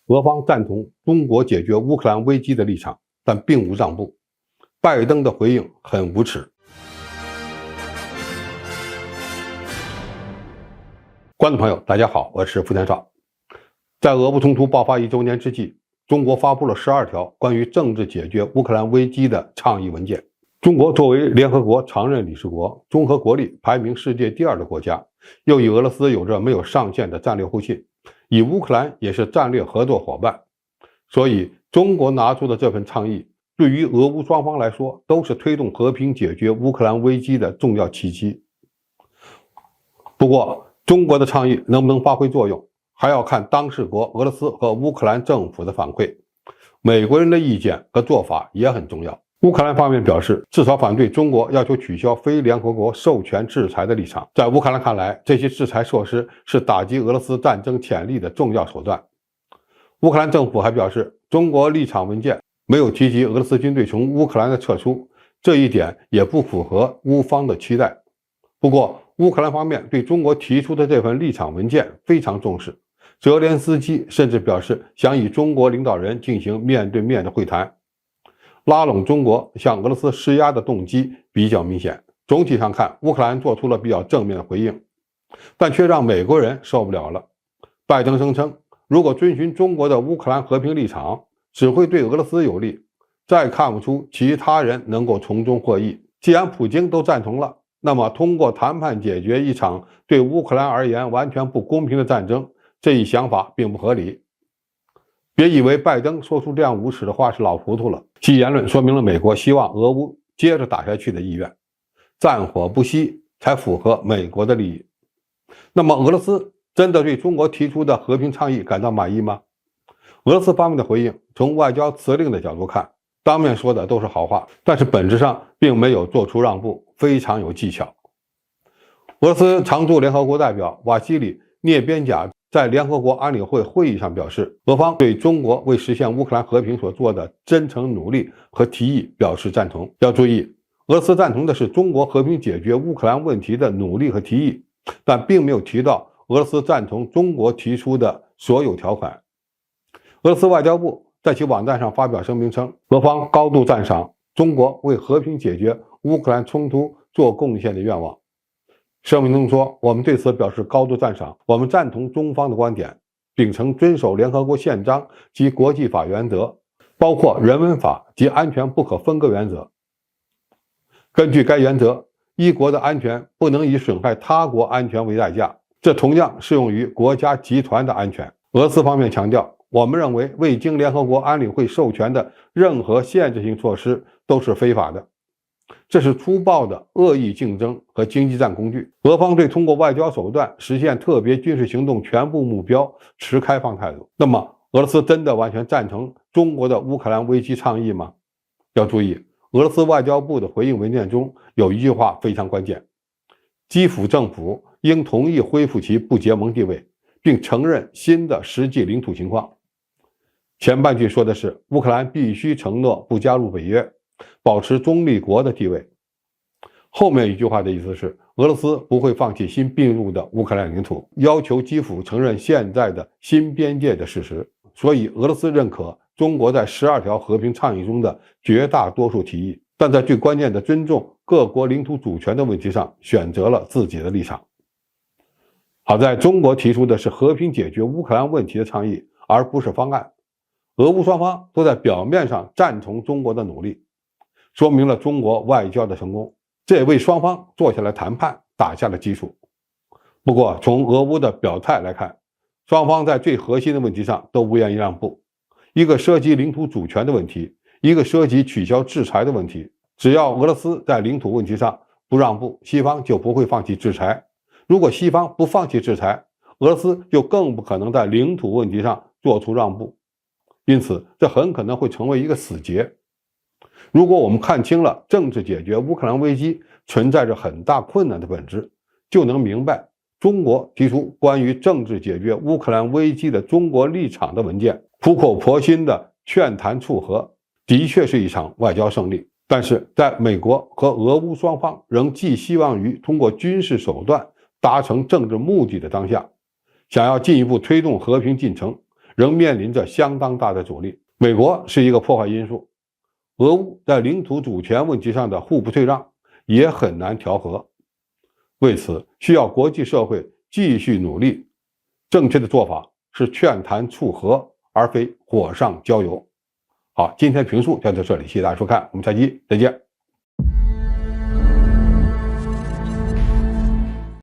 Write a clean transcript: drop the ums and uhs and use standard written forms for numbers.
俄方赞同中国解决乌克兰危机的立场，但并无让步。拜登的回应很无耻。观众朋友，大家好，我是付天少。在俄乌冲突爆发1周年之际，中国发布了12条关于政治解决乌克兰危机的倡议文件。中国作为联合国常任理事国，综合国力排名世界第2的国家，又与俄罗斯有着没有上限的战略互信，以乌克兰也是战略合作伙伴，所以中国拿出的这份倡议，对于俄乌双方来说，都是推动和平解决乌克兰危机的重要契机。不过，中国的倡议能不能发挥作用，还要看当事国俄罗斯和乌克兰政府的反馈。美国人的意见和做法也很重要。乌克兰方面表示，至少反对中国要求取消非联合国授权制裁的立场。在乌克兰看来，这些制裁措施是打击俄罗斯战争潜力的重要手段。乌克兰政府还表示，中国立场文件没有提及俄罗斯军队从乌克兰的撤出，这一点也不符合乌方的期待。不过，乌克兰方面对中国提出的这份立场文件非常重视，泽连斯基甚至表示想与中国领导人进行面对面的会谈，拉拢中国向俄罗斯施压的动机比较明显。总体上看，乌克兰做出了比较正面的回应，但却让美国人受不了了。拜登声称，如果遵循中国的乌克兰和平立场，只会对俄罗斯有利，再看不出其他人能够从中获益。既然普京都赞同了，那么通过谈判解决一场对乌克兰而言完全不公平的战争，这一想法并不合理。别以为拜登说出这样无耻的话是老糊涂了，其言论说明了美国希望俄乌接着打下去的意愿，战火不息才符合美国的利益。那么俄罗斯真的对中国提出的和平倡议感到满意吗？俄罗斯方面的回应，从外交辞令的角度看，当面说的都是好话，但是本质上并没有做出让步，非常有技巧。俄罗斯常驻联合国代表瓦西里涅边贾在联合国安理会会议上表示，俄方对中国为实现乌克兰和平所做的真诚努力和提议表示赞同。要注意，俄罗斯赞同的是中国和平解决乌克兰问题的努力和提议，但并没有提到俄罗斯赞同中国提出的所有条款。俄罗斯外交部在其网站上发表声明称，俄方高度赞赏中国为和平解决乌克兰冲突做贡献的愿望。声明中说，我们对此表示高度赞赏，我们赞同中方的观点，秉承遵守联合国宪章及国际法原则，包括人文法及安全不可分割原则。根据该原则，一国的安全不能以损害他国安全为代价，这同样适用于国家集团的安全。俄罗斯方面强调，我们认为未经联合国安理会授权的任何限制性措施都是非法的，这是粗暴的恶意竞争和经济战工具。俄方对通过外交手段实现特别军事行动全部目标持开放态度。那么，俄罗斯真的完全赞成中国的乌克兰危机倡议吗？要注意，俄罗斯外交部的回应文件中有一句话非常关键：基辅政府应同意恢复其不结盟地位，并承认新的实际领土情况。前半句说的是乌克兰必须承诺不加入北约，保持中立国的地位。后面一句话的意思是，俄罗斯不会放弃新并入的乌克兰领土，要求基辅承认现在的新边界的事实。所以，俄罗斯认可中国在12条和平倡议中的绝大多数提议，但在最关键的尊重各国领土主权的问题上，选择了自己的立场。好在中国提出的是和平解决乌克兰问题的倡议，而不是方案。俄乌双方都在表面上赞同中国的努力，说明了中国外交的成功，这也为双方坐下来谈判打下了基础。不过，从俄乌的表态来看，双方在最核心的问题上都不愿意让步，一个涉及领土主权的问题，一个涉及取消制裁的问题。只要俄罗斯在领土问题上不让步，西方就不会放弃制裁。如果西方不放弃制裁，俄罗斯就更不可能在领土问题上做出让步。因此，这很可能会成为一个死结。如果我们看清了政治解决乌克兰危机存在着很大困难的本质，就能明白中国提出关于政治解决乌克兰危机的中国立场的文件，苦口婆心的劝谈促和，的确是一场外交胜利。但是，在美国和俄乌双方仍寄希望于通过军事手段达成政治目的的当下，想要进一步推动和平进程，仍面临着相当大的阻力。美国是一个破坏因素，俄乌在领土主权问题上的互不退让也很难调和。为此，需要国际社会继续努力。正确的做法是劝谈促和，而非火上浇油。好，今天评述就到这里，谢谢大家收看，我们下期再见。